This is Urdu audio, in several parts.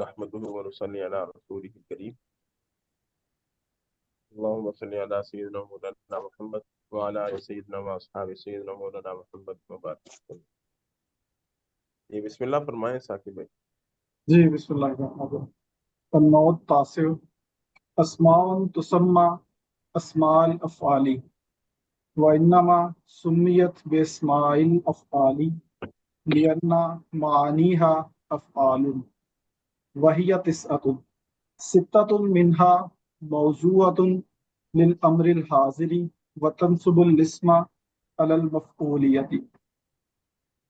نحمده ونصلي على رسوله الكريم اللهم صل على سيدنا مولانا محمد وعلى آل سيدنا واصحاب سيدنا مولانا محمد وبارك وسلم۔ یہ بسم اللہ فرمائیں ثاقب بھائی۔ جی بسم اللہ الرحمن الرحیم۔ النوع التاسع اسماء تسمى اسماء الافعال وانما سميت باسماء الافعال لان معانيها افعال وهي ستة منها موضوعة للامر الحاضر وتنصب الاسم على المفعولية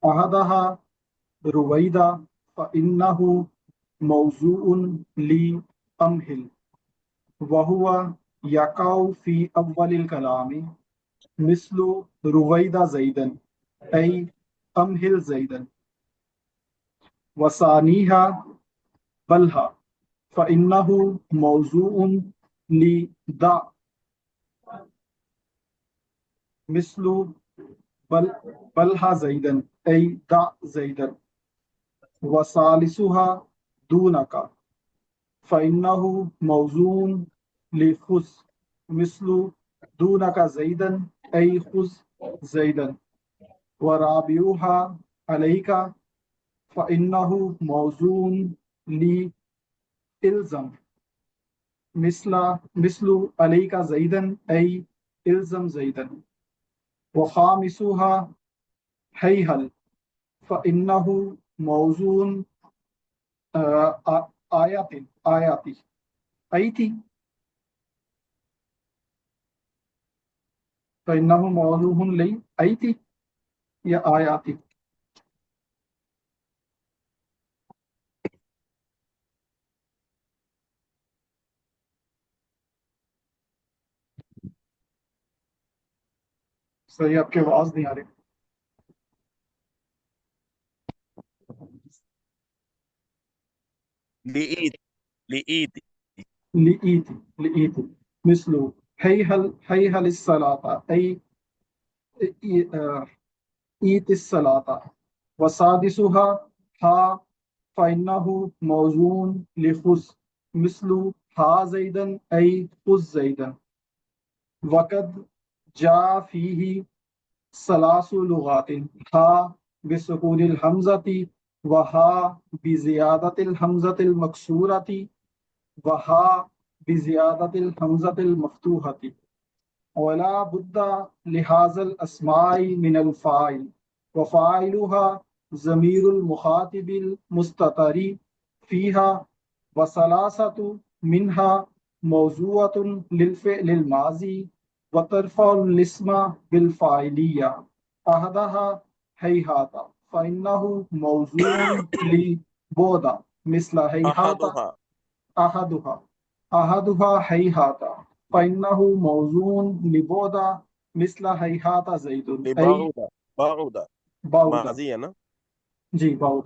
احدها رويدا فإنه موضوع لأمهل وهو يقع في أول الكلام مثل رويدا زيدا أي أمهل زيدا، وثانيها بلها فإنه موضوع لدع مثل بلها زيدا أي دع زيدا، وثالثها دونك فإنه موضوع لخذ مثل دونك زيدا أي خذ زيدا، ورابعها عليك فإنه موضوع لإلزم مثل عليك زيدا أي إلزم زيدا، وخامسها هيهل فإنه موضوع آياتي فإنه موضوع لي آيتي یا آیاتی۔ صحیح آپ کی آواز نہیں آ رہی۔ لئیت مثل هيهل الصلاة أي ایت الصلاة، وسادسها ها فإنه موضوع لخذ مثل ها زيدا أي خذ زيدا، وقد جاء فيه ثلاث لغات ها بسكون الهمزة وها بزيادة الهمزة المكسورة وها بزيادة الهمزة المفتوحة، ولا بد لهذا الأسماء من الفاعل، وفاعلها ضمير المخاطب المستتر فيها، وثلاثة منها موضوعة للفعل الماضي وترفع الاسم بالفاعلية أحدها هيهات فإنه موضوع لبعد مثل هيهات أحدها هيهات فإنه موضوع لبعد مثل هيهات زيد أي بعد ماضی ہے نا جی بعد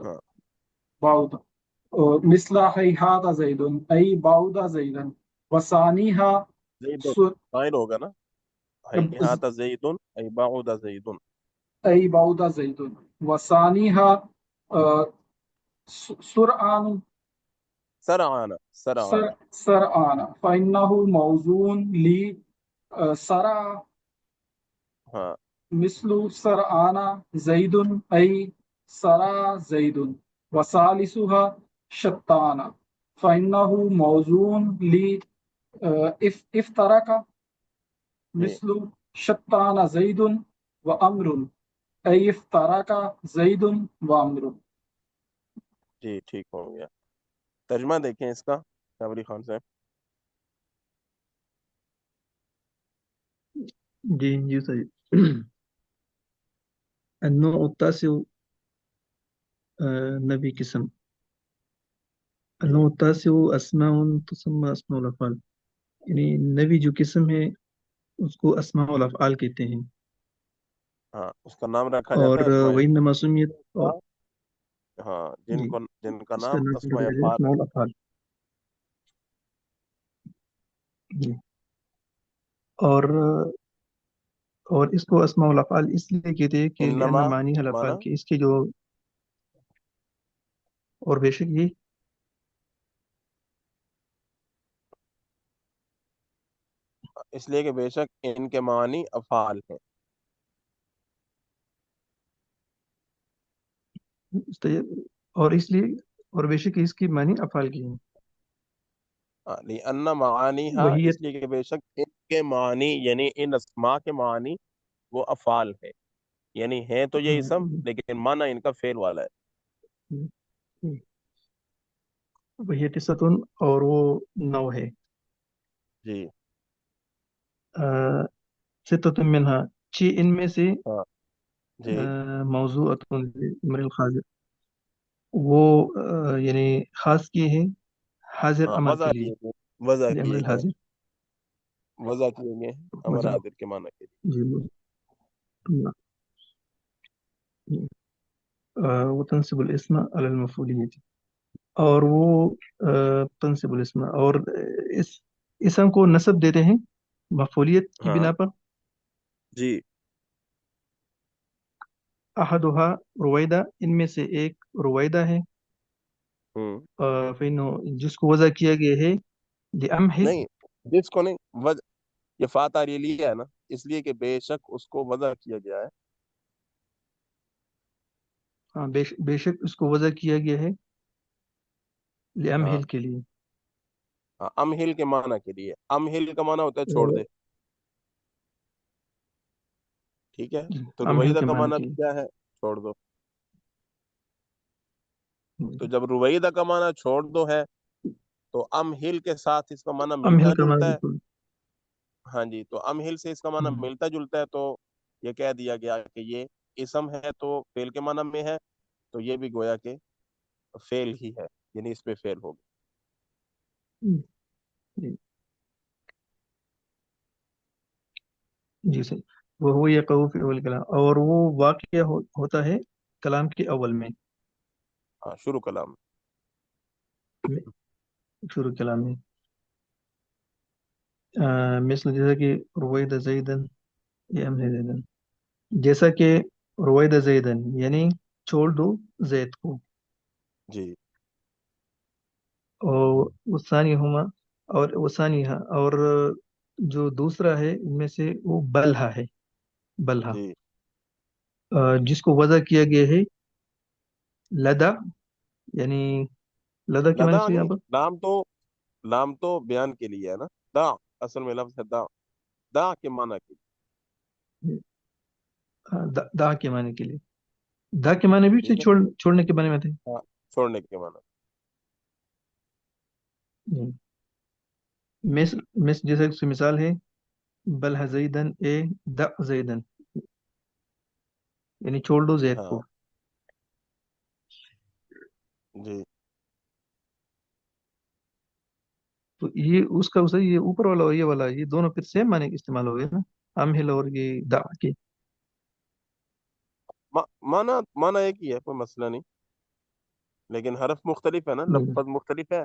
مثل هيهات زيد أي بعد زيدا، وثانيها فاعل ہوگا نا هيهات زيد أي بعد زيد أي بعد زيد، وثانيها سرعان فإنه موضوع لسرع مثل سرعان زيد أي سرع زيد، وثالثها شتان فإنه موضوع افترق مثل شتان زيد وأمر أي افترق زيد وأمر۔ جی ٹھیک ہو گیا۔ ترجمہ دیکھیں اس کا صابری خان صاحب۔ جی صحیح۔ النوع التاسع نبی قسم۔ النوع التاسع اسماء تسمى اسماء الافعال، یعنی نبی جو قسم ہے اس کو اسماء الافعال کہتے ہیں۔ ہاں اس کا نام رکھا جاتا اور ہے وہی نماسمیت، ہاں جن کا اس نام اسماء الافعال۔ جی اور اس کو اسماء الافعال اس لیے کہتے ہیں کہ انما معنی الافعال کے اس کے جو، اور بے شک یہ اس لیے کہ بے شک ان کے معنی افعال ہیں. اور اس لیے اور بے شک اس کی معنی افعال کی ہیں. لأن معانیہا، وہی اس لیے کہ بے شک ان کے معنی یعنی ان اسماء کے معنی وہ افعال ہے، یعنی ہیں تو یہ اسم لیکن معنی ان کا فعل والا ہے. وہی تسعتن، اور وہ 9 ہے. جی ستۃ منہا، 6 ان میں سے ہاں جی موضوعۃ امر الحاضر، وہ یعنی خاص کیے ہیں حاضر ہاں امر وضع کے لیے، کیے گئے، وضع امر کیے گئے، الحاضر. وضع کیے گئے ہیں امر وجہ حاضر کے معنی کے لیے. جی وتنسب الاسم علی المفعولیت، اور وہ تنسب الاسم، اور اس اسم کو نسب دیتے ہیں مفعولیت کی ہاں بنا پر. جی احدھا رویدہ، ان میں سے ایک رویدہ ہے. ہوں جس کو وضع کیا گیا ہے لأمہل. نہیں، جس کو نہیں وضع، یہ فاتح لیا ہے نا، اس لیے کہ بے شک اس کو وضع کیا گیا ہے. ہاں، بے شک اس کو وضع کیا گیا ہے ہاں لأمہل کے لیے. امہل کے معنی کے لیے. امہل کا معنی ہوتا ہے چھوڑ دے، ٹھیک ہے. تو امہل رویدہ کے کا معنی معنی کے بھی کیا ہے؟ چھوڑ دو. تو لیے. جب رویدہ کا معنی چھوڑ دو ہے تو امہل کے ساتھ اس کا معنی ملتا امہل کا معنی جلتا ہے. بالکل. ہاں جی، تو امہل سے اس کا معنی ملتا جلتا ہے، تو یہ کہہ دیا گیا کہ یہ اسم ہے تو فعل کے معنی میں ہے، تو یہ بھی گویا کہ فعل ہی ہے، یعنی اس پہ فعل ہوگا. جی جی صحیح. وہ یقع فی اول کلام، اور وہ واقع ہوتا ہے کلام کے اول میں، ہاں شروع کلام. شروع کلام میں. مثل جیسا کہ روید زیدن یا امر زیدن، جیسا کہ روید زیدن یعنی چھوڑ دو زید کو. جی اور وثانی ہما، اور وثانی، اور جو دوسرا ہے ان میں سے وہ بلہا ہے. بلہا جی جس کو وضع کیا گیا ہے لدا، یعنی لدا کے معنی لدا سے یہاں نہیں، پر لام تو بیان کے لیے ہے نا. دا اصل میں لفظ ہے دا، دا کے معنی کے لیے. دا کے معنی کے لیے. دا کے معنی بھی ٹھیک ہے، چھوڑنے کے معنی میں تھے. ہاں چھوڑنے کے معنی. مثل جیسا کہ مثال ہے بل زیدن اے دا زیدن، یعنی چھوڑ دو زید ہاں کو. جی تو یہ اس کا اسے یہ اوپر والا اور یہ والا، یہ دونوں پھر سیم معنی استعمال ہو گئے نا، امہل اور یہ دا کے. معنی ایک ہی ہے، کوئی مسئلہ نہیں، لیکن حرف مختلف ہے نا، لفظ مختلف ہے.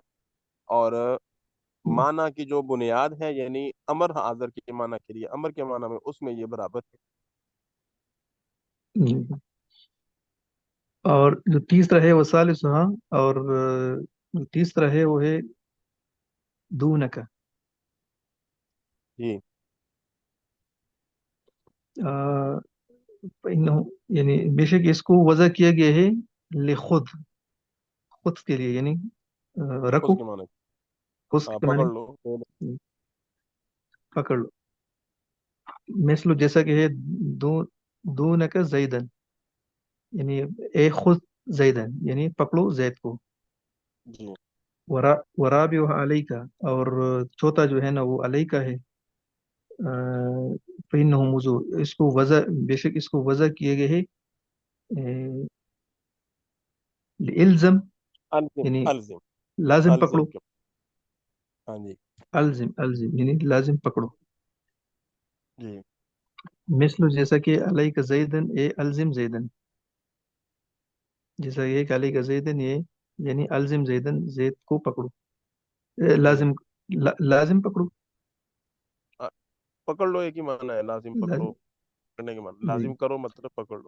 اور معنی کی جو بنیاد ہے یعنی امر حاضر کے معنی کے لیے، امر کے معنی میں اس میں یہ برابر ہے. اور جو تیسرا ہے وہ ثالثھا، اور جو تیسرا ہے وہ ہے دونک. جی یعنی بے شک اس کو وضع کیا گیا ہے لخود، خود کے لیے، یعنی رکھو، اس کے معنی. خود ہاں کے پکڑ معنی لو. پکڑ لو. مثل جیسا کہ ہے دو دونک زیدن، یعنی اے خود زیدن یعنی پکڑو زید کو. جی ورابع علیہ کا، اور چوتھا جو ہے نا وہ علیہ کا ہے. فإنه موضوع، اس کو وضع، بے شک اس کو وضع کیے گئے ہے الزم، الزم یعنی الزم لازم پکڑو. الزم کے. ہاں جی الزم یعنی لازم پکڑو. جی مثل جیسا کہ علیہ کا زیدن اے الزم زیدن، جیسا یہ کہ علیہ کا زیدن یہ یعنی الزم زیدن زید کو پکڑو. جی لازم لازم پکڑو. آ، پکڑ لو ایک ہی معنی ہے، لازم پکڑو، لازم. کرنے کے معنی جی لازم کرو مطلب پکڑ لو.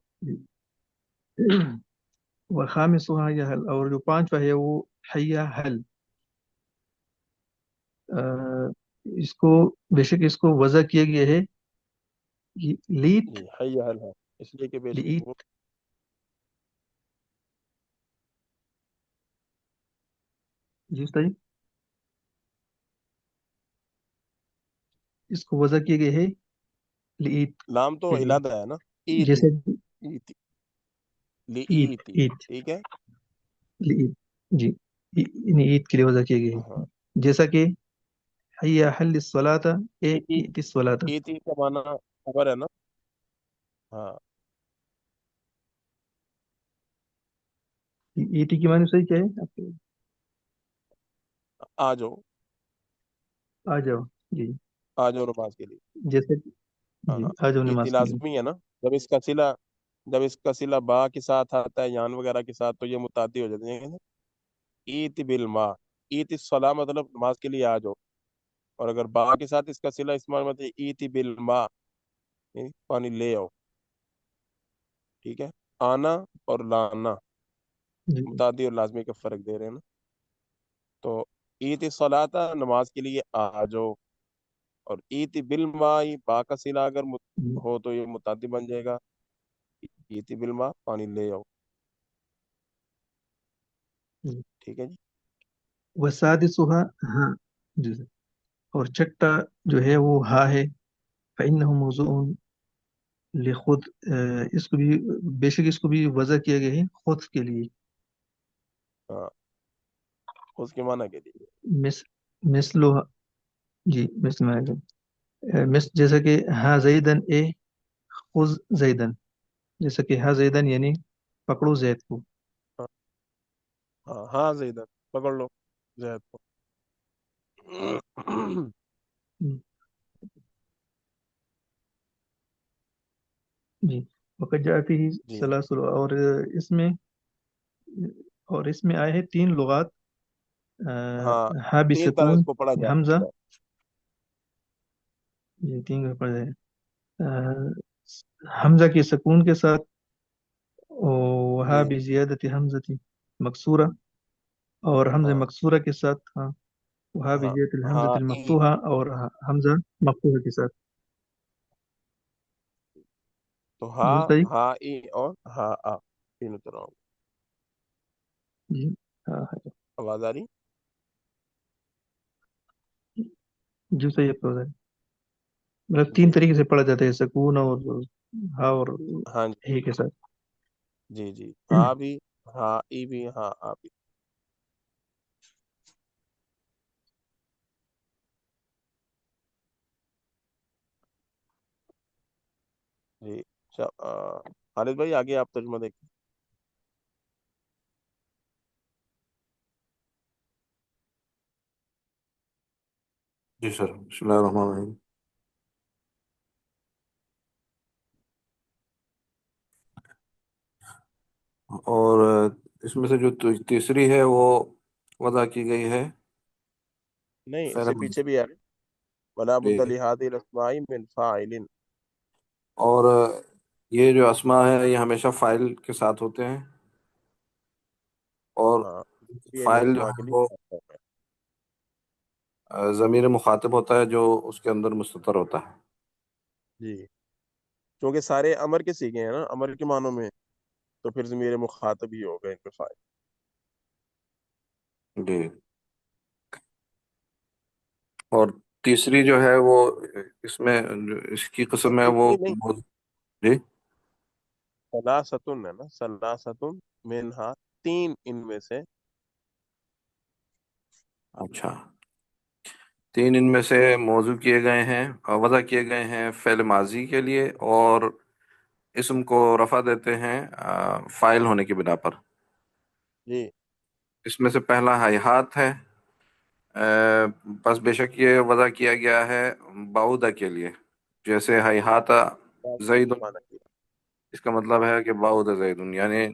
وخامسها یا حل، اور جو پانچواں ہے وہ حیا حل. اس کو بیشک اس کو وضع کیا گیا ہے لیت جی حی حل ہے، اس لیے کہ بے شک لیت وہ جی استاد جی، اس کو وضع کیا گیا ہے لیت لام تو کے لیے، علادہ ہے نا، ایتی، جیسے ایتی، عید لیتی، عید ٹھیک ہے، عید جی، یعنی عید کے لیے وضع کیا گیا ہاں، ہے، جیسا کہ حی حل الصلاۃ اے ایتی، ایت الصلاۃ، ایتی کا معنی خبر ہے نا، ہاں، ایٹ کی معنی صحیح کیا ہے آپ کے؟ آ جاؤ، آ جاؤ جی، آ جاؤ نماز کے لیے، جیسے ہاں جی ہاں، آ جاؤ ایتی نماز کے لیے، لازمی ہے نا، جب اس کا صلہ جب اس کا صلہ با کے ساتھ آتا ہے یان وغیرہ کے ساتھ تو یہ متعدی ہو جاتے ہیں، ایت بالما، ایت الصلاح مطلب نماز کے لیے آ جاؤ، اور اگر با کے ساتھ اس کا صلہ استعمال مطلب ایت بالما، یعنی پانی لے آؤ، ٹھیک ہے، آنا اور لانا جی متعدی اور لازمی کا فرق دے رہے ہیں نا، تو ایت الصلاح نماز کے لیے آ جاؤ، اور ایت بالما با کا صلہ اگر جی ہو تو یہ متعدی بن جائے گا، ایت بالما پانی لے آؤ، جی ٹھیک ہے جی، وسادسها ہاں جی سر، اور چھٹا جو ہے وہ ہا ہے، فإنه موضوع لخود، اس کو بھی بیشک اس کو بھی وضع کیا گیا ہے خود کے لیے، ہاں، اس کے معنی کے لیے، مس مثلو جی مثل مثل جیسا کہ ہاں زیدن اے خذ زیدن، جیسا کہ ہاں زیدن یعنی پکڑو زید کو، ہاں ہاں ہاں زیدہ پکڑ لو زید کو، جی وقت جاتی ہی جی سلاسل، اس میں اور اس میں آئے ہیں تین لغات، ہاں، ہا تین طرح بسکون اس کو پڑھا جا حمزہ، سکتا ہے، یہ تین کا پڑھ جائے، حمزہ کے سکون کے ساتھ، وہاں جی بھی زیادت حمزتی مکسورہ، اور حمزہ ہاں مکسورہ کے ساتھ، ہاں وہاں بھی ہاں زیادت ہاں الحمزۃ ای، المفتوحہ، اور حمزہ مفتوحہ کے ساتھ، تو ہا، جی صحیح ہا ای اور ہا آ، تینوں طرح جی ہاں ہاں، آواز آ رہی، جو صحیح ہے مطلب تین جی طریقے سے پڑھا جاتا ہے، سکون اور ہا اور ہاں جی، ہی کے ساتھ، جی جی، ہا بھی، ہا ای بھی، ہاں آ بھی، جی، خالد بھائی آگے آپ ترجمہ دیکھیں، جی سر، بسم اللہ الرحمن الرحیم۔ اور اس میں سے جو تیسری ہے وہ وضع کی گئی ہے نہیں اس فعل سے ماضی پیچھے بھی آ رہے، ولا کے، بد لهذه الاسماء من فاعل، اور یہ جو اسماء ہے یہ ہمیشہ فاعل کے ساتھ ہوتے ہیں، اور ہاں یہ ان فاعل جو اسماء کے ہے لیے وہ خاص ہے، ضمیر مخاطب ہوتا ہے جو اس کے اندر مستتر ہوتا ہے۔ جی، کیونکہ سارے امر کے سیکھے ہیں نا، امر کے معنوں میں، تو پھر ضمیر مخاطب ہی ہوگا ان پہ فائل، جی، اور تیسری جو ہے وہ اس میں اس کی قسم ہے وہ، تیسری نہیں، جی سلاستن ہے نا، سلاستن منہا، تین ان میں سے، اچھا، تین ان میں سے موضوع کیے گئے ہیں اور وضع کیے گئے ہیں فعل ماضی کے لیے، اور اسم کو رفع دیتے ہیں فاعل ہونے کی بنا پر۔ جی اس میں سے پہلا ہیہات ہے، بس بے شک یہ وضع کیا گیا ہے بعودہ کے لیے، جیسے ہیہات زید، مانا کیا، اس کا مطلب ہے کہ بعود زید، یعنی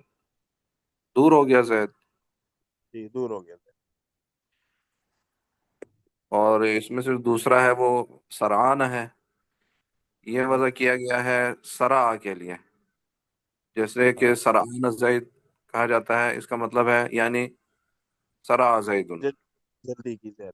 دور ہو گیا زید۔ جی دور ہو گیا تھا، اور اس میں سے دوسرا ہے وہ سرعان ہے، یہ وضع کیا گیا ہے سرع کے لیے، جیسے کہ ہاں سرعان زید کہا جاتا ہے، اس کا مطلب ہے یعنی سرع زید۔ جل- جلدی کی زید،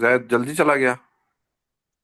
زید جلدی چلا گیا؟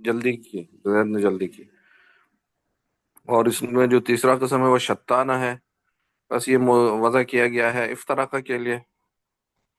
جلدی کی، زید نے جلدی کی۔ اور اس میں جو تیسرا قسم ہے وہ شتانہ ہے، بس یہ وضع کیا گیا ہے افتراقہ کے لیے،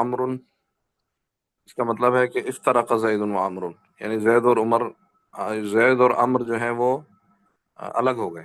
عمر، اس کا مطلب ہے کہ افترق زید و عمر، یعنی زید اور عمر جو ہیں وہ الگ ہو گئے۔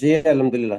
جی الحمدللہ۔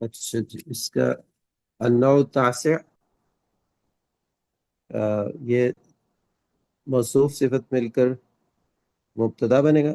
اچھا جی، اس کا النوع التاسع، یہ موصوف صفت مل کر مبتدا بنے گا۔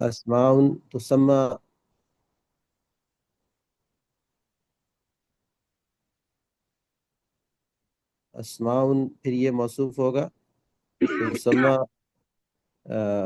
اسماء تسمى، اسماء پھر یہ موصوف ہوگا، تسمى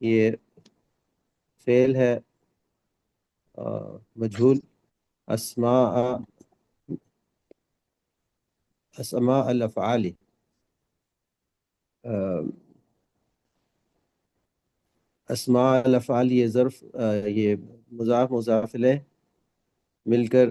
یہ فعل ہے مجہول، اسماء اسماء الافعال، اسماء الافعال یہ ظرف یہ مضاف مضاف الیہ مل کر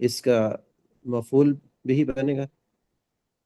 اس کا مفعول بھی بنے گا۔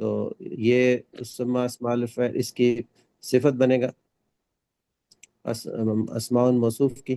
تو یہ تسمى اسماء الفعل اس کی صفت بنے گا اسماء موصوف کی۔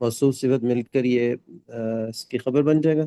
موصوف صفت مل کر یہ اس کی خبر بن جائے گا۔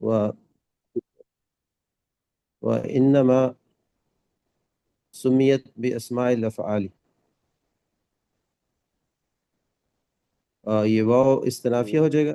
و وإنما سمیت بأسماء الافعال، یہ واو استنافیہ ہو جائے گا۔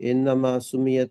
انما سمیت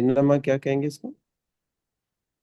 انما کیا کہیں گے اس کو؟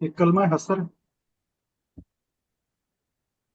ایک کلمہ حسر ہے۔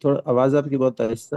تھوڑا آواز آپ کی بہت آہستہ۔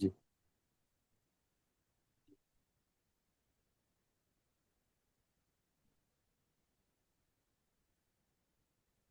جی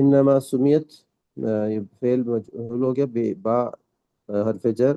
انما سمیت یہ فعل مجہول ہو گیا، با حرف جر،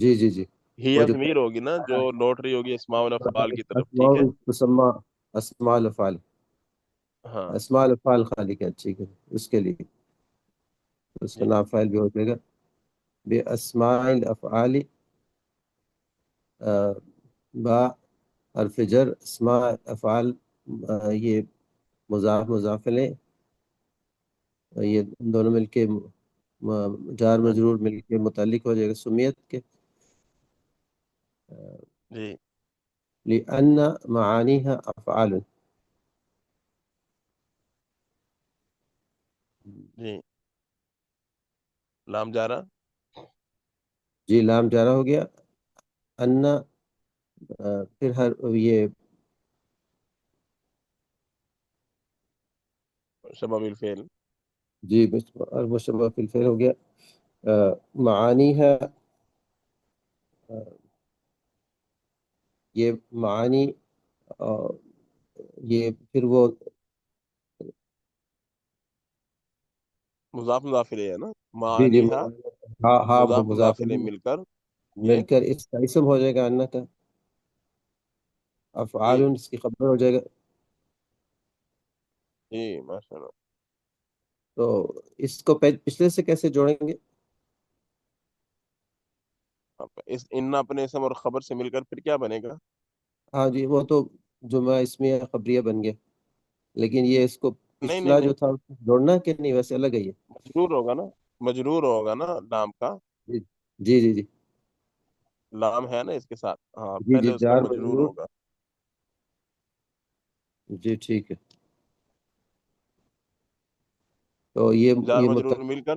جی جی جی ہی وہ جو ضمیر ہوگی نا جو لوٹ رہی ہوگی اسماء الافعال کی طرف، ٹھیک ہے. اسماء تسمى اسماء الافعال، ہاں اسماء الافعال خالی کا ٹھیک ہے، اس کے لیے اس کا جی نام فاعل بھی ہو جائے گا. بے اسماء الافعال با حرف جر اسماء افعال، یہ مضاف مضاف الیہ، یہ دونوں مل کے جار ہاں مجرور مل کے متعلق ہو جائے گا سمیت کے. جی لأن معانیها افعال. جی. لام جارا. جی لام جارا ہو گیا. ان پھر ہر یہ شبہ بالفعل. جی مشبہ فی الفعل ہو گیا. معانی ہے، یہ معانی، یہ پھر وہ مضاف مضاف الیہ ہے نا، جی جی معانیہا ہاں ہاں مضاف مضاف مضاف الیہ مل کر مل یہ. کر اس کا اسم ہو جائے گا ان کا، افعال جی اس کی خبر ہو جائے گا. جی ماشاء اللہ. تو اس کو پچھلے سے کیسے جوڑیں گے؟ اس ان اپنے اسم اور خبر سے مل کر پھر کیا بنے گا؟ ہاں جی وہ تو جمعہ اسمیہ خبریہ بن گیا، لیکن یہ اس کو نہیں نہیں پچھلا نہیں، جو تھا جوڑنا کہ نہیں ویسے الگ ہے یہ؟ مجرور ہوگا نا، مجرور ہوگا نا لام کا. جی جی جی جی لام ہے نا اس کے ساتھ، ہاں جی پہلے جی اس کا جار مجرور مجرور، ہوگا. جی ٹھیک ہے. تو یہ جار یہ مجرور مل کر.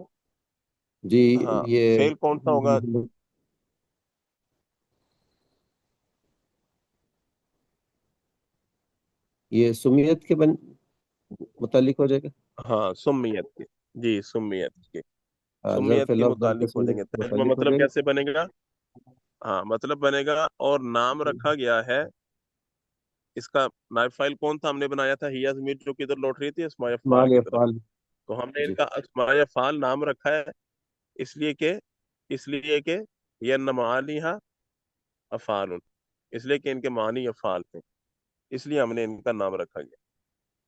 جی ہاں یہ فعل کون سا ہوگا؟ یہ سمیت کے متعلق ہو جائے گا. ہاں سمیت کے. جی سمیت کے. ظرف سمیت کے لفظ ظرف متعلق ہو اسم جائیں گے. ترجمہ متعلق ہو مطلب جائے گا. کیسے بنے گا؟ ہاں مطلب بنے گا اور نام رکھا گیا ہے اس کا. نائب فائل کون تھا ہم نے بنایا تھا؟ ہی ضمیر جو کدھر لوٹ رہی تھی اسماء افعال مال کی طرف. افعال. تو ہم نے ان جی کا اسماء افعال نام رکھا ہے اس لیے کہ یہ معانیہا افعال، اس لیے کہ ان کے معنی افعال ہیں، اس لیے ہم نے ان کا نام رکھا گیا،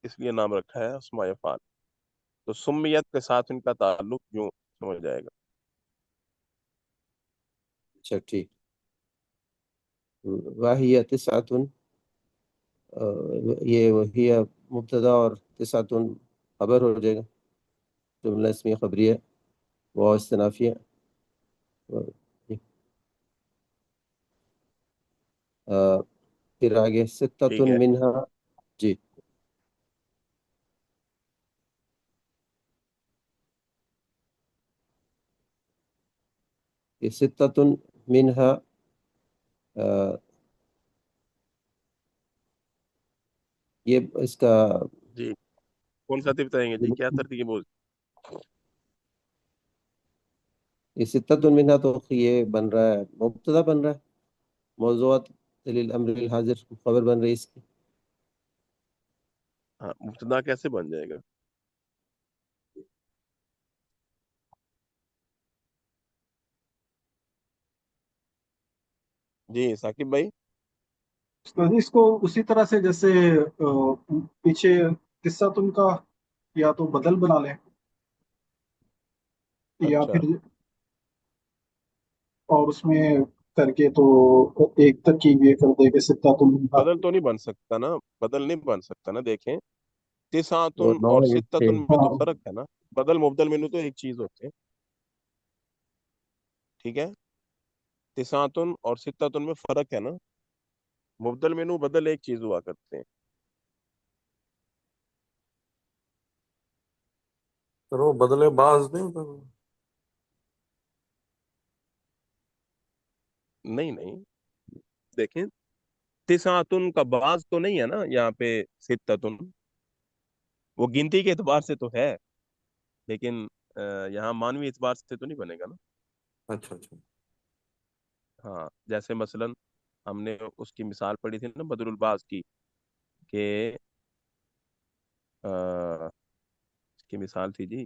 اس لیے نام رکھا ہے اسماء افعال. تو سمیت کے ساتھ ان کا تعلق یوں سمجھ جائے گا. اچھا ٹھیک. واہیہ تسعۃ، یہ وہی مبتدا اور تسعۃ خبر ہو جائے گا، جملہ اسمیہ خبریہ و استنافیہ. پھر آگے ستۃ ٹھیک ہے. منہا. جی یہ ستۃ منہا، یہ اس کا جی کون سا بتائیں گے جی، کیا ترتیب بول؟ یہ ستۃ منہا تو یہ بن رہا ہے مبتدا بن رہا ہے، موضوعات للامر الحاضر خبر بن رہی ہے اس کی. ہاں مبتدا کیسے بن جائے گا؟ جی ثاقب بھائی. تو اس کو اسی طرح سے جیسے پیچھے قصہ تم کا یا تو بدل بنا لیں، یا اچھا پھر اور اس میں کر کے تو ایک ترکیب یہ کر دے کہ ستہ تم کا. بدل تو نہیں بن سکتا نا، بدل نہیں بن سکتا نا. دیکھیں وہ تسعتن نو اور یہ چھ. ستتن میں تو ہاں فرق ہے نا. بدل مبدل میں تو ایک چیز ہوتے ہیں، ٹھیک ہے. تسعتن اور ستتن میں فرق ہے نا. مبدل میں بدل ایک چیز ہوا کرتے ہیں. پھر وہ بدلے باز نہیں ہوتا؟ نہیں نہیں، دیکھیں تسعتن کا بعض تو نہیں ہے نا یہاں پہ. ستتن وہ گنتی کے اعتبار سے تو ہے، لیکن یہاں مانوی اعتبار سے تو نہیں بنے گا نا. اچھا اچھا. ہاں جیسے مثلا ہم نے اس کی مثال پڑھی تھی نا بدر الباز کی، کہ اس کی مثال تھی جی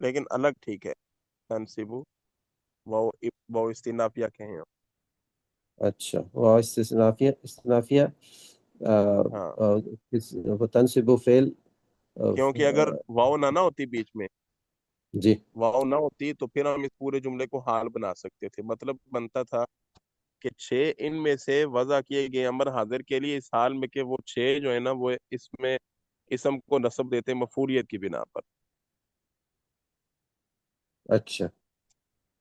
لیکن الگ ٹھیک ہے، تنصیبو وہ استنافیہ کہیں آپ۔ اچھا، وہ استنافیہ ہاں، تنصب فعل کیونکہ اگر واؤ نہ ہوتی بیچ میں، جی واؤ نہ ہوتی تو پھر ہم اس پورے جملے کو حال بنا سکتے تھے، مطلب بنتا تھا کہ 6 ان میں سے وضع کیے گئے امر حاضر کے لیے اس حال میں کہ وہ 6 جو ہے نا وہ اس میں اسم کو نصب دیتے مفعولیت کی بنا پر، اچھا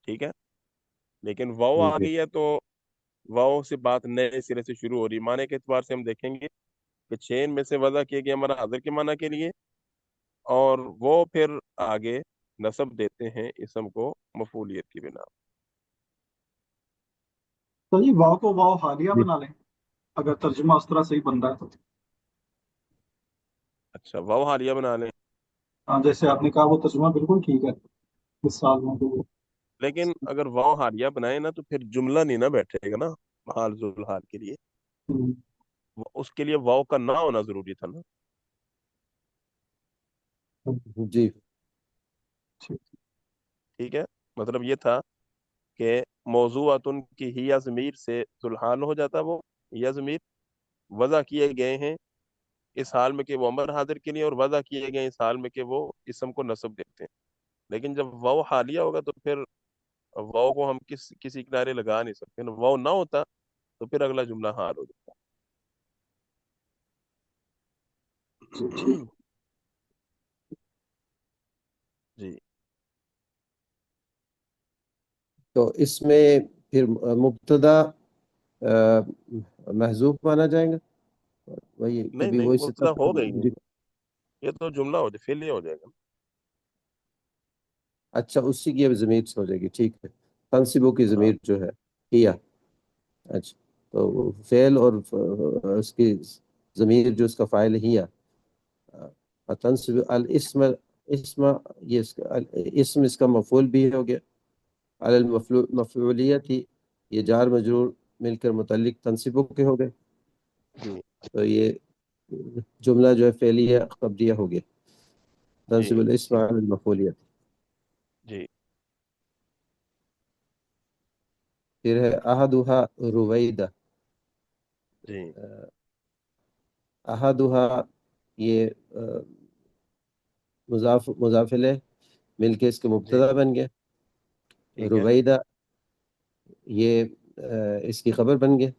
ٹھیک ہے۔ لیکن واؤ آ جی گئی ہے تو واؤ سے بات نئے سرے سے شروع ہو رہی، معنی کے اعتبار سے ہم دیکھیں گے کہ 6 ان میں سے وضع کیے گئے امر حاضر کے معنی کے لیے، اور وہ پھر آگے نصب دیتے ہیں اسم کو مفعولیت کی بنا پر۔ تو یہ واو کو واو حالیہ جی بنا لیں اگر ترجمہ اس طرح صحیح بن رہا ہے تو۔ اچھا، واؤ حالیہ بنا لیں، ہاں جیسے آپ نے کہا وہ ترجمہ بالکل ٹھیک ہے اس سال میں تو۔ لیکن اگر واؤ حالیہ بنائے نا تو پھر جملہ نہیں نا بیٹھے گا نا حال ذل حال کے لیے، اس کے لیے واؤ کا نہ ہونا ضروری تھا نا۔ جی ٹھیک ہے، مطلب یہ تھا کہ موضوعاتن کی ہی یا ضمیر سے ذوالحال ہو جاتا، وہ یا ضمیر وضع کیے گئے ہیں اس حال میں کہ وہ امر حاضر کے لیے، اور وضع کیے گئے اس حال میں کہ وہ اسم کو نصب دیتے ہیں۔ لیکن جب واؤ حالیہ ہوگا تو پھر واؤ کو ہم کسی کنارے لگا نہیں سکتے نا، واؤ نہ ہوتا تو پھر اگلا جملہ حال ہو جاتا۔ جی تو اس میں پھر مبتدا محذوف مانا جائے گا، وہی نہیں کبھی نہیں، وہی مبتدا ہو گئی جی۔ نہیں، یہ تو جملہ ہو جائے، فعل ہی ہو جائے گا۔ اچھا، اسی کی اب ضمیر سے ہو جائے گی، ٹھیک ہے، تنصیبوں کی ہاں ضمیر جو ہے کیا، اچھا، تو فعل اور اس کی ضمیر جو اس کا فاعل ہیا، تنصب الاسم، اسم یہ اسم اس کا مفعول بھی ہو گیا، علی المفعولیت یہ جار مجرور مل کر متعلق تنصیبوں کے ہو گئے، جی تو یہ جملہ جو ہے فعلیہ خبریہ ہو گیا، جی تنصب الاسم علی المفعولیت۔ جی پھر ہے احدھا رویدہ، جی احدھا یہ مضاف الیہ مل کے اس کے جی مبتدا بن گیا، ٹھیک ہے، رویدہ یہ اس کی خبر بن گیا،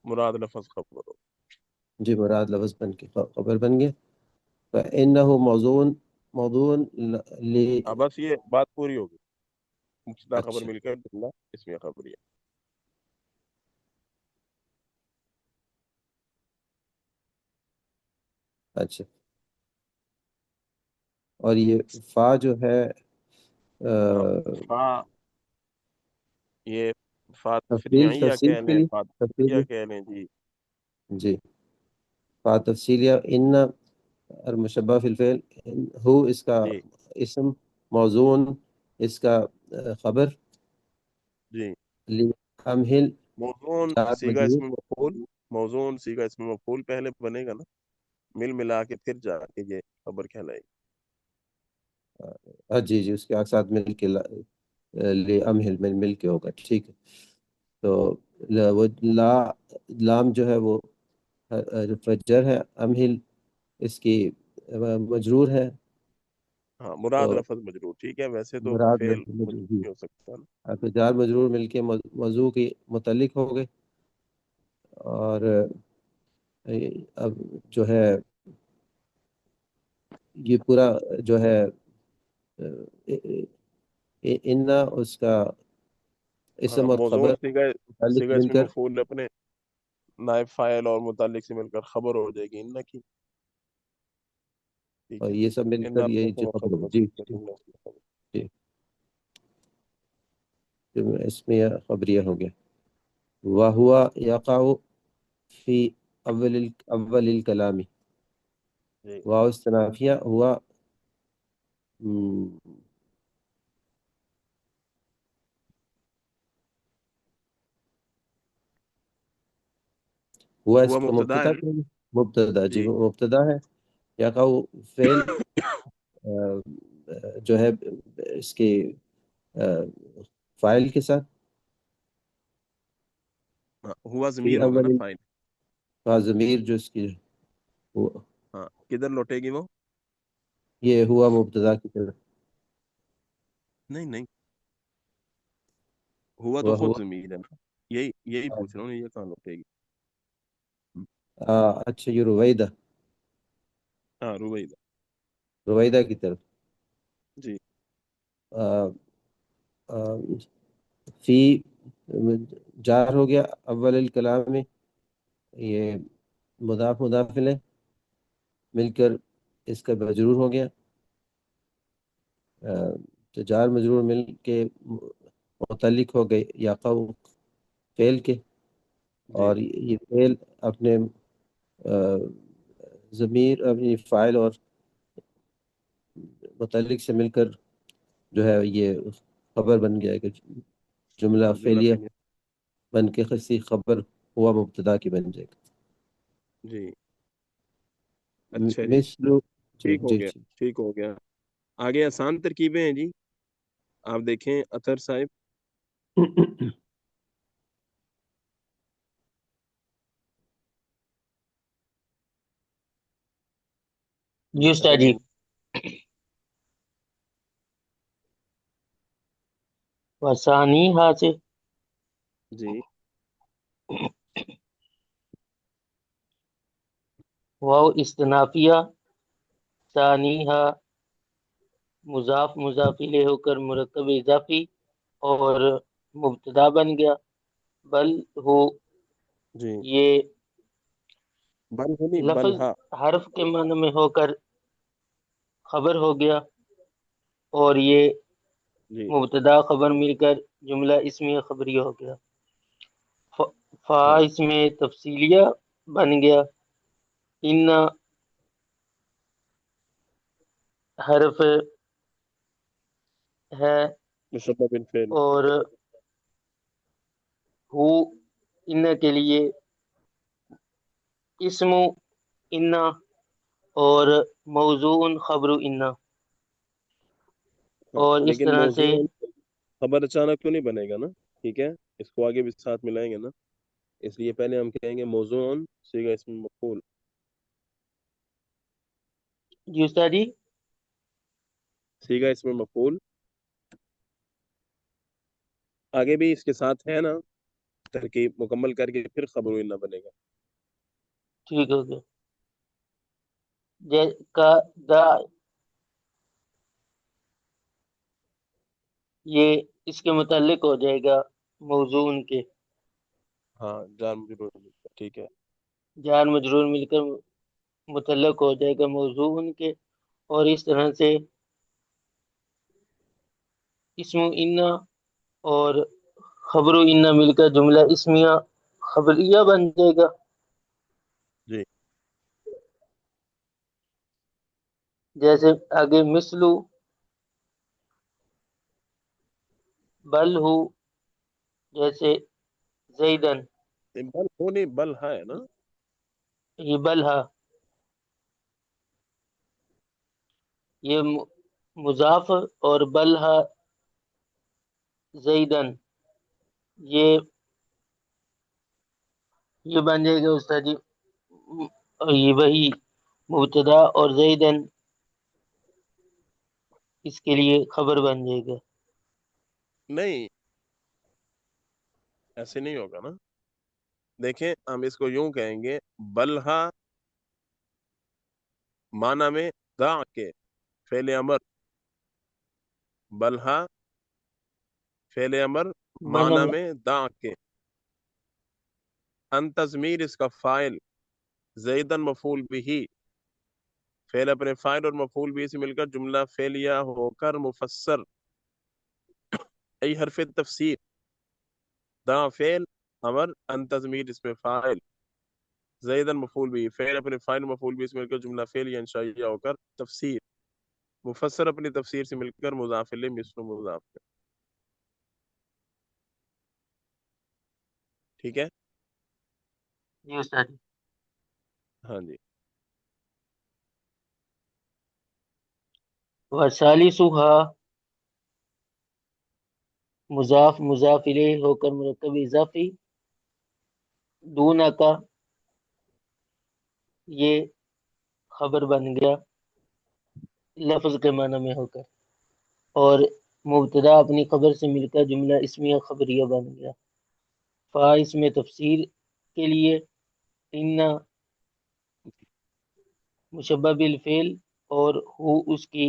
مراد لفظ خبر ہو۔ جی مراد لفظ بن کے خبر بن گیا، فإنه موضوع اب بس یہ بات پوری ہوگی، مبتدا خبر اچھا مل کر جملہ اسمیہ خبریہ۔ اچھا، اور یہ فا جو ہے ہاں، فا یہ فا تفریعیہ تفصیل کہہ کے لیں، لیے، فا تفصیل تفریعیہ کہہ لیں، جی جی، فا تفصیلیہ ان المشبہ فی الفعل، ہو اس کا جی اسم، موضوع اس کا خبر، جی لِأَمْهِلْ موضوع جار سیگا مجرور، اسم مفعول، موضوع سیگا اسم مفعول پہلے بنے گا نا، مل ملا کے پھر جا کے یہ خبر کہلائے گی۔ جی جی، اس کے ساتھ مل کے لِأَمْهِلْ مل کے ہوگا، ٹھیک ہے، تو وہ لام جو ہے وہ فجر ہے، امہل اس کی مجرور ہے، ہاں، تو مراد لفظ مجرور، ٹھیک ہے، ویسے تو مراد فعل مجرور مجرور جی، نہیں ہو سکتا نا۔ تو جار مجرور مل کے موضوع کی متعلق ہو گئے، اور اب جو ہے یہ پورا جو ہے ان اس کا ہاں، اسم اور موضوع خبر متعلق سیگا مل اسم کر، مفعول اپنے نائب فاعل اور متعلق سے مل کر خبر ہو جائے گی ان کی، ٹھیک اور ہے، یہ سب مل ان کر آپ یہی کو خبر خبر ہوگی، ہو جی سکتا ہے، جی جملہ اس کی خبر۔ جی، اس میں خبریہ ہو گیا، وَهُوَ يَقَعُ فی اول الکلام، جی واو استنافیہ ہوا ہوا اس ہوا کا مبتدا ہے مبتدا نا؟ کیا ہے؟ مبتدا، جی جی وہ مبتدا ہے، یقع فعل جو ہے اس کے فائل کے ساتھ ہوا فی ضمیر ہوگا نا اول فائل. ضمیر جو اس کی ہاں کدھر لوٹے گی وہ؟ یہ ہوا مبتدا کی طرف. نہیں نہیں، ہوا تو وہ خود ہوا ضمیر ہے نا. یہی پوچھ رہا ہوں، یہ کہاں لوٹے گی؟ اچھا یہ رویدہ ہاں روبیدہ. رویدہ کی طرف. جی آ، آ، فی جار ہو گیا اول الکلام میں، یہ مضاف مضاف الیہ مل کر اس کا مجرور ہو گیا. تو جار مجرور مل کے متعلق ہو گئے یقع فعل کے، جی اور یہ فعل اپنے ضمیر اپنی فاعل اور متعلق سے مل کر جو ہے یہ خبر بن گیا کہ جملہ ہاں جملہ فعلیہ فعلیہ. بن کے خسی خبر ہوا مبتدا کی بن جائے گا. جی اچھا جی، مثل جی ٹھیک ہو جی گیا، جی. ٹھیک ہو گیا. آگے آسان ترکیبیں ہیں جی، آپ دیکھیں اطہر صاحب. جی استاد ہیلو. جی. وسانی سے جی واو استنافیہ، ثانیہ مضاف مضاف الیہ ہو کر مرکب اضافی اور مبتدا بن گیا. بل ہو جی، یہ بل نہیں بل لفظ ہا. حرف کے معنی میں ہو کر خبر ہو گیا، اور یہ جی مبتدا خبر مل کر جملہ اسمیہ خبریہ ہو گیا. فا ہاں اس میں تفصیلیہ بن گیا. ان حرف ہے، مشبہ بالفعل. اور ہو ان کے لیے اسم ان، اور موضوع خبر ان. ہاں اور اس لیکن طرح سے موضوع خبر اچانک تو نہیں بنے گا نا، ٹھیک ہے، اس کو آگے بھی ساتھ ملائیں گے نا. اس لیے پہلے ہم کہیں گے موضوع صیغہ اسم مفعول. جی استاد جی. صیغہ اسم مفعول آگے بھی اس کے ساتھ ہے نا، ترکیب مکمل کر کے پھر خبر نہ بنے گا. ٹھیک ہو گیا. کا دا یہ اس کے متعلق ہو جائے گا موضوع کے. ہاں جار مجرور ٹھیک ہے. جار مجرور مل کر متعلق ہو جائے گا موضوع کے. اور اس طرح سے اسم ان اور خبر ان مل کر جملہ اسمیہ خبریہ بن جائے گا. جی جیسے آگے مثلو بل ہو، جیسے زیدن. بل ہو نہیں بل ہے نا. یہ بل ہے، یہ مضاف، اور بل ہے زیدن، یہ بن جائے گا استاد جی. یہ وہی مبتدا اور زیدن اس کے لیے خبر بن جائے گا. نہیں ایسے نہیں ہوگا نا. دیکھیں ہم اس کو یوں کہیں گے، بلہا معنی میں دا کے فعل امر، بلہا فعل امر معنی میں دا کے، ان تضمیر اس کا فائل، زیدن مفعول بھی، فعل اپنے فائل اور مفعول بھی سے مل کر جملہ فعلیہ ہو کر مفسر، ای حرف تفسیر، دا فعل امر، ان تضمیر اس میں فائل، زیدن مفعول بھی، فعل اپنے فائل مفعول بھی سے مل کر جملہ فعلیہ انشائیہ ہو کر تفسیر، مفسر اپنی تفسیر سے مل کر مضاف الیہ مثل مضاف. ٹھیک ہے. جی استاد جی. ہاں جی وثالثها مضاف مضاف الیہ ہو کر مرکب اضافی، دون کا یہ خبر بن گیا لفظ کے معنی میں ہو کر، اور مبتدا اپنی خبر سے مل کر جملہ اسمیہ خبریہ بن گیا۔ فا اس میں تفسیر کے لیے، ان مشبہ بالفعل، اور ہو اس کی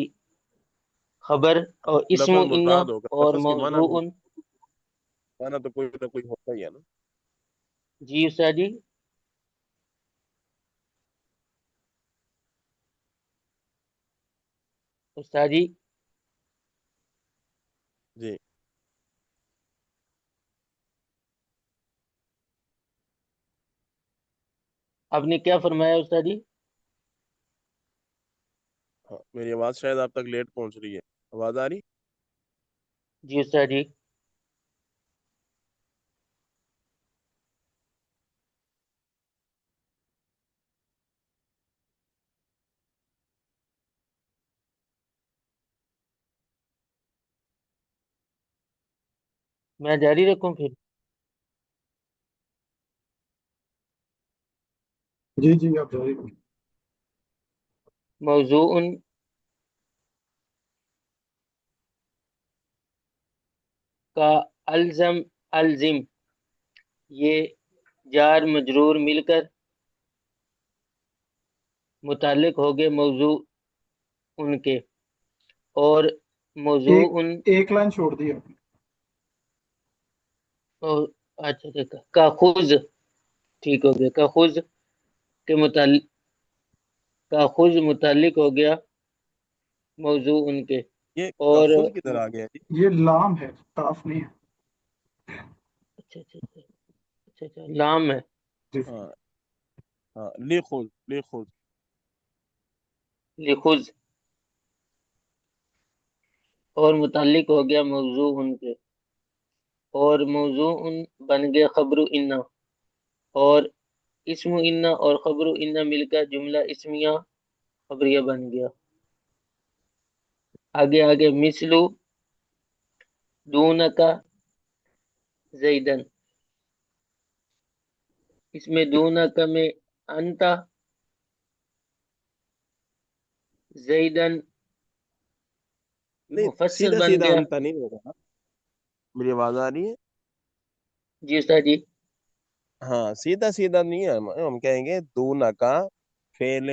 خبر، اور اسم لفظ ان مضاد ہوگا، اور لفظ کی موضوع۔ معنی تو کوئی نہ کوئی ہوتا ہی ہے نا۔ جی استاد جی، استاد جی جی آپ نے کیا فرمایا استاد جی؟ ہاں، میری آواز شاید آپ تک لیٹ پہنچ رہی ہے، آواز آ رہی؟ جی استاد جی، میں جاری رکھوں پھر؟ جی جی آپ جاری رکھیں۔ موضوع کا الزم، الزم یہ جار مجرور مل کر متعلق ہو گئے موضوع ان کے، اور موضوع ایک لائن چھوڑ دی آپ نے۔ اچھا اچھا، کا خود ٹھیک ہو گیا، کا خود کے متعلق، کا خود متعلق ہو گیا موضوع ان کے، یہ اور خود کدھر آ گیا جی؟ یہ لام ہے، کاف نہیں ہے۔ اچھا اچھا اچھا اچھا اچھا، لام ہے۔ جی ہاں ہاں، لی خود، لی خود۔ لخذ، اور متعلق ہو گیا موضوع ان کے، اور موضوع ان بن گیا خبر انا، اور اسم انا اور خبر انا مل کر جملہ اسمیہ خبریہ بن گیا۔ آگے آگے مثلو دون کا زیدن، اس میں دون کا میں انتا زیدن نہیں، مفسر سیدھا بن سیدھا گیا۔ انت نہیں ہوگا نا؟ میری آواز آ رہی ہے؟ جی استاد جی، ہاں، سیدھا سیدھا نہیں ہے، ہم کہیں گے دونا کا فعل،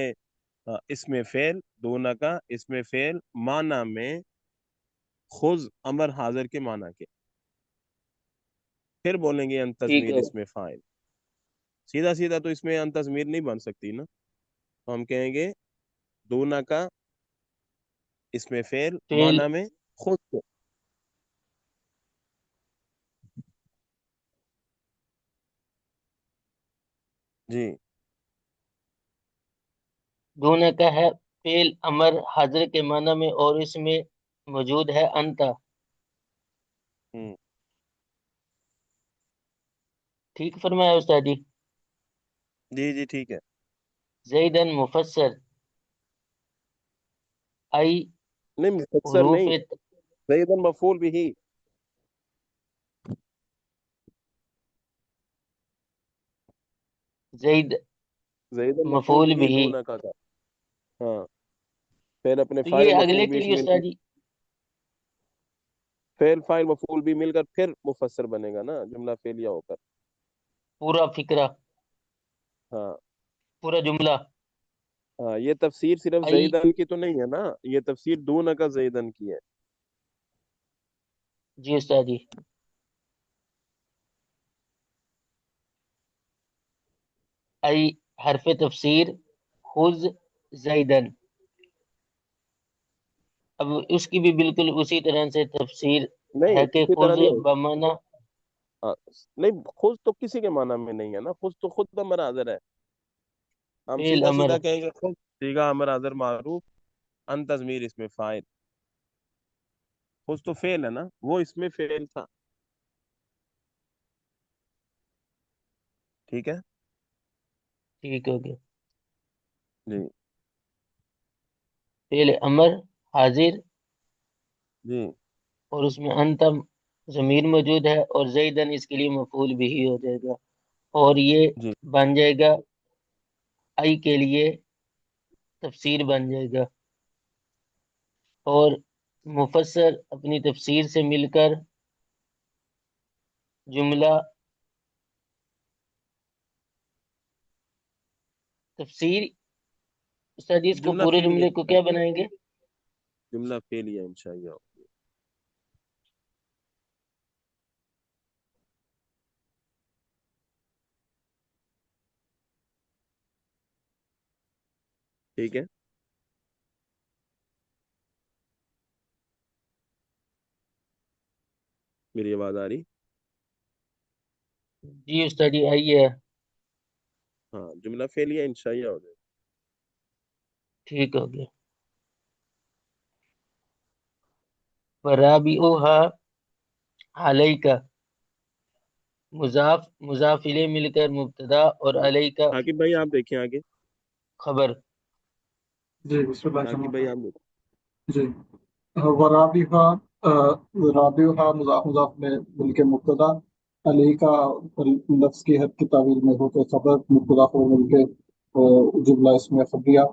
اس میں فعل، دونا کا اس میں فعل، معنی میں خذ امر حاضر کے معنی کے، پھر بولیں گے ان ٹھیک تضمیر ہے، اس میں فاعل۔ سیدھا سیدھا تو اس میں ان تضمیر نہیں بن سکتی نا، تو ہم کہیں گے دونا کا اس میں فعل، فعل، معنی میں خود کو۔ جی دون کا ہے فعل امر حاضر کے معنی میں، اور اس میں موجود ہے انتا۔ ہوں، ٹھیک فرمایا استاد جی؟ جی جی ٹھیک ہے۔ زیدن مفسر، ای نہیں، مفسر حروف، نہیں، زیدن مفعول بھی، زید زیدن مفعول مفعول بھی بھی، دونا کا تھا۔ ہاں، پھر اپنے تو فاعل یہ مفعول اگلے بھی کے اس لیے میں استاد جی؟ فعل فاعل مفعول بھی مل کر پھر مفسر بنے گا نا، جملہ فعلیہ ہو کر۔ پورا فکرہ، ہاں پورا جملہ، ہاں، یہ تفسیر صرف ای، زیدن کی تو نہیں ہے نا، یہ تفسیر دونا کا زیدن کی ہے۔ جی استاد جی، ای حرف تفسیر خذ زیدن، اب اس کی بھی بالکل اسی طرح سے تفسیر نہیں، ہے کہ اسی طرح خذ نہیں ہوگی۔ بمانا ہاں، نہیں، خود تو کسی کے معنی میں نہیں ہے نا، خود تو خود امر حاضر ہے، ہم فعل سیدھا امر، سیدھا کہیں گے خود سیگا امر حاضر معروف، ان تضمیر اس میں فاعل، خود تو فعل ہے نا، وہ اس میں فعل تھا، ٹھیک ہے ٹھیک ہو گیا، جی۔ فعل امر حاضر جی اور اس میں انت ضمیر موجود ہے اور زیدن اس کے لیے مفعول بھی ہو جائے گا اور یہ جی بن جائے گا ای کے لیے تفسیر بن جائے گا اور مفسر اپنی تفسیر سے مل کر جملہ تفسیر استاد جی اس کو جملہ پورے فعلیہ جملے کو کیا بنائیں گے؟ جملہ فعلیہ انشاءاللہ. ٹھیک ہے. میری آواز آ رہی؟ جی استاد جی آئیے. ہاں جملہ فعلیہ انشاءیہ ہو جائے. ٹھیک ہو گیا. ورابعها علیکا مضاف مضاف الیہ مل کر مبتدا اور علیکا عاقب بھائی آپ دیکھیں آگے. خبر. جی بسم اللہ عاقب الرحمن بھائی الرحیم. آپ دیکھیں. جی رابعہ مضاف مضاف میں مل کے مبتدا علی کا لفظ کی حد کی تعویل میں ہو کے خبر مبتدا کو مل کے جملہ اس میں خبریہ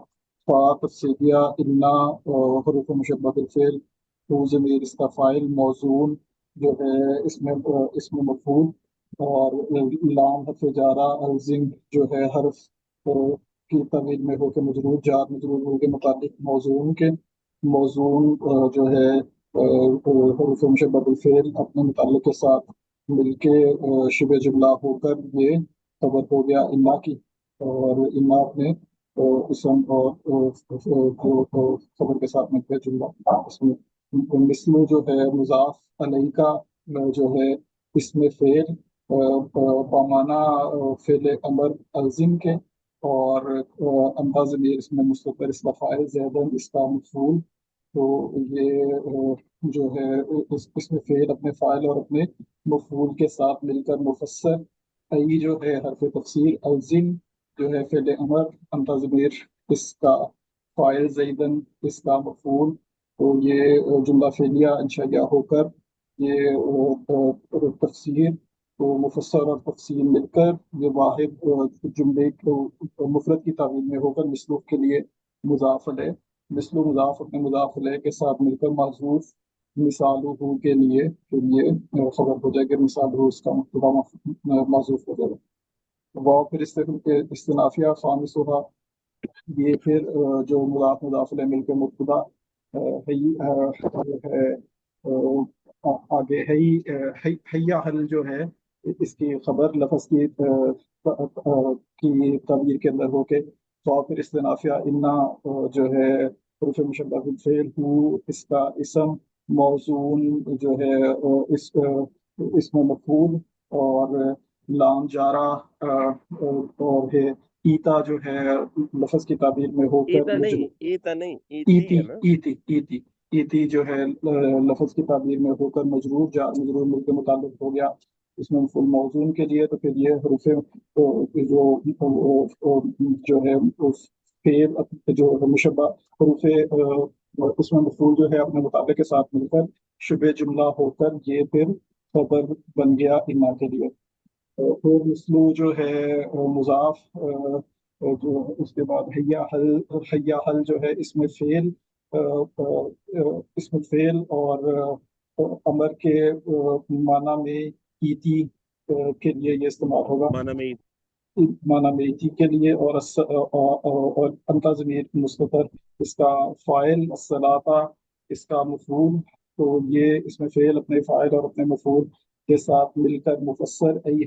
فاعت تفصیلیہ انا حروف مشبہ بالفعل تو ضمیر اس کا فاعل موزون جو ہے اس میں مفعول اور لام حرف جارہ الزم جو ہے حرف کی تعویل میں ہو کے مجرور جار مجرور ہو کے متعلق موزون کے موزون جو ہے حروف مشبہ بالفعل اپنے متعلق کے ساتھ مل کے شبہ جملہ ہو کر یہ خبر ہو گیا انا کی اور انا اپنے اسم اور خبر کے ساتھ مل کے جملہ اس میں مثل جو ہے مضاف علیہ کا جو ہے اس میں فعل بامانہ فعل امر الزم کے اور انداز ضمیر اس میں مستقر اس کا فاعل زیدن اس کا مفعول تو یہ جو ہے اس میں فعل اپنے فاعل اور اپنے مفعول کے ساتھ مل کر مفسر ای جو ہے حرف تفسیر الزم جو ہے فعل امر انداز ضمیر اس کا فاعل زیدن اس کا مفعول تو یہ جملہ فعلیہ انشائیہ ہو کر یہ تفسیر تو مفسر اور تفسیر مل کر یہ واحد جملے کو مفرد کی تعویل میں ہو کر مسلوف کے لیے مضاف علیہ مثل و مضاف اپنے مضاف علیہ کے ساتھ مل کر محذوف مثال ہو کے لیے خبر ہو جائے گی مثال ہو اس کا مبتدا محذوف ہو جائے گا واو پھر استنافیہ خامس ہوا یہ پھر جو مضاف مضاف علیہ مل کے مبتدا ہے آگے حیا حل جو ہے اس کی خبر لفظ کی تعبیر کے اندر ہو کے تو پھر استنافیہ انا جو ہے حروف مشبہ بالفعل ہو اس کا اسم موزون جو ہے اس میں مفعول اور لام جارہ اور ہے ایتا جو ہے لفظ کی تعبیر میں ہو کر ایتا نہیں ایتی ہے نا. ایتی جو ہے لفظ کی تعبیر میں ہو کر مجرور جار مجرور مل کے متعلق ہو گیا اس میں مفعول موزون کے لیے تو پھر یہ حروف جو ہے فعل جو مشبہ حروف اس میں مفعول جو ہے اپنے مطابق کے ساتھ مل کر شبہ جملہ ہو کر یہ پھر خبر بن گیا انا کے لیے. پھر مثلو جو ہے مضاف جو اس کے بعد حیا حل جو ہے اس میں فعل اور امر کے معنی میں ایتی کے لیے یہ استعمال ہوگا معنی میں معنی میں ایتی کے لیے اور انتا ضمیر مستتر اس کا فاعل الصلاۃ اس کا مفعول تو یہ اس میں فعل اپنے فاعل اور اپنے مفعول کے ساتھ مل کر مفسر ای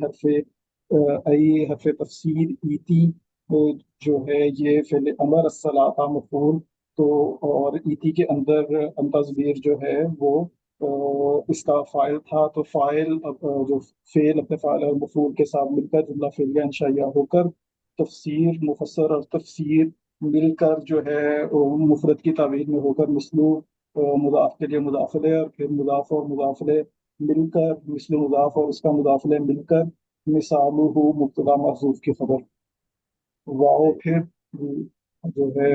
حرف تفسیر ایتی جو ہے یہ فعل امر الصلاۃ مفعول تو اور ایتی کے اندر انتا ضمیر جو ہے وہ اس کا فاعل تھا تو فاعل جو فعل اپنے فاعل اور مفعول کے ساتھ مل کر جملہ فعلیہ انشائیہ ہو کر تفسیر مفسر اور تفسیر مل کر جو ہے مفرد کی تعبیر میں ہو کر مثلو مضاف کے لیے مضاف علیہ اور پھر مضاف اور مضاف علیہ مل کر مثل مضاف اور اس کا مضاف علیہ مل کر مثال ہو مبتدا محذوف کی خبر. واو پھر جو ہے